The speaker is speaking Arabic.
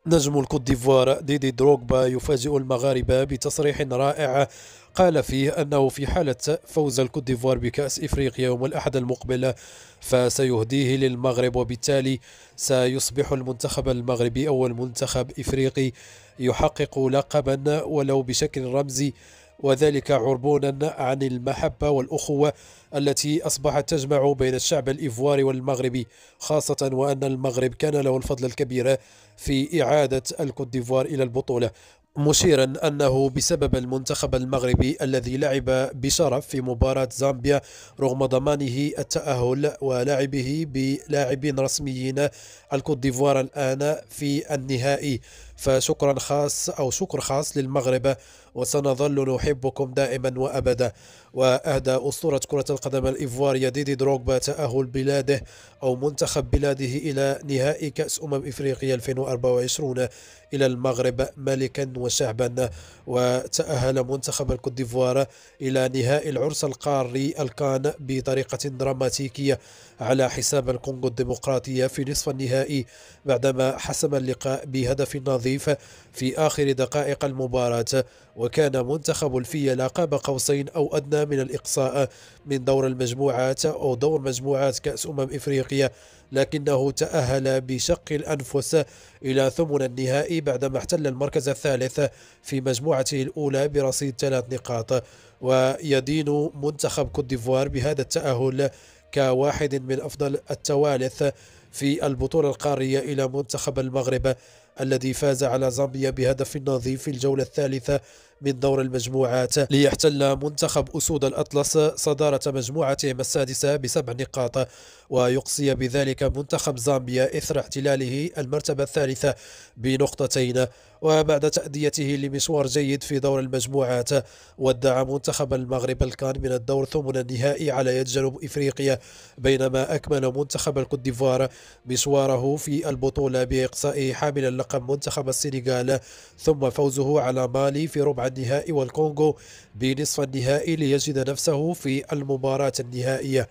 نجم الكوت ديفوار ديدي دروغبا يفاجئ المغاربة بتصريح رائع قال فيه أنه في حالة فوز الكوت ديفوار بكأس إفريقيا يوم الأحد المقبل فسيهديه للمغرب، وبالتالي سيصبح المنتخب المغربي أول منتخب إفريقي يحقق لقبا ولو بشكل رمزي، وذلك عربونا عن المحبة والأخوة التي أصبحت تجمع بين الشعب الإيفواري والمغربي، خاصة وأن المغرب كان له الفضل الكبير في إعادة الكوت ديفوار إلى البطولة، مشيرا أنه بسبب المنتخب المغربي الذي لعب بشرف في مباراة زامبيا رغم ضمانه التأهل ولعبه بلاعبين رسميين الكوت ديفوار الآن في النهائي. فشكرا خاص أو شكر خاص للمغرب، وسنظل نحبكم دائما وأبدا. وأهدى أسطورة كرة القدم الإيفوارية ديدي دروغبا تأهل بلاده أو منتخب بلاده إلى نهائي كأس إفريقيا 2024 إلى المغرب ملكا وشعبا. وتأهل منتخب الكوت ديفوار إلى نهائي العرس القاري الكان بطريقة دراماتيكية على حساب الكونغو الديمقراطية في نصف النهائي، بعدما حسم اللقاء بهدف نظيف في آخر دقائق المباراة. وكان منتخب الفيلة قاب قوسين أو أدنى من الإقصاء من دور المجموعات أو دور مجموعات كأس إفريقيا، لكنه تأهل بشق الأنفس إلى ثمن النهائي بعدما احتل المركز الثالث في مجموعته الأولى برصيد 3 نقاط. ويدين منتخب كوت ديفوار بهذا التأهل كواحد من أفضل التوالث في البطولة القارية إلى منتخب المغرب الذي فاز على زامبيا بهدف نظيف في الجولة الثالثة من دور المجموعات، ليحتل منتخب أسود الأطلس صدارة مجموعتهم السادسة ب7 نقاط، ويقصي بذلك منتخب زامبيا إثر احتلاله المرتبة الثالثة بنقطتين. وبعد تأديته لمشوار جيد في دور المجموعات، ودع منتخب المغرب الكان من الدور ثمن النهائي على يد جنوب إفريقيا، بينما أكمل منتخب الكوت ديفوار مشواره في البطولة بإقصاء حامل اللقب منتخب السنغال، ثم فوزه على مالي في ربع النهائي والكونغو بنصف النهائي ليجد نفسه في المباراة النهائية.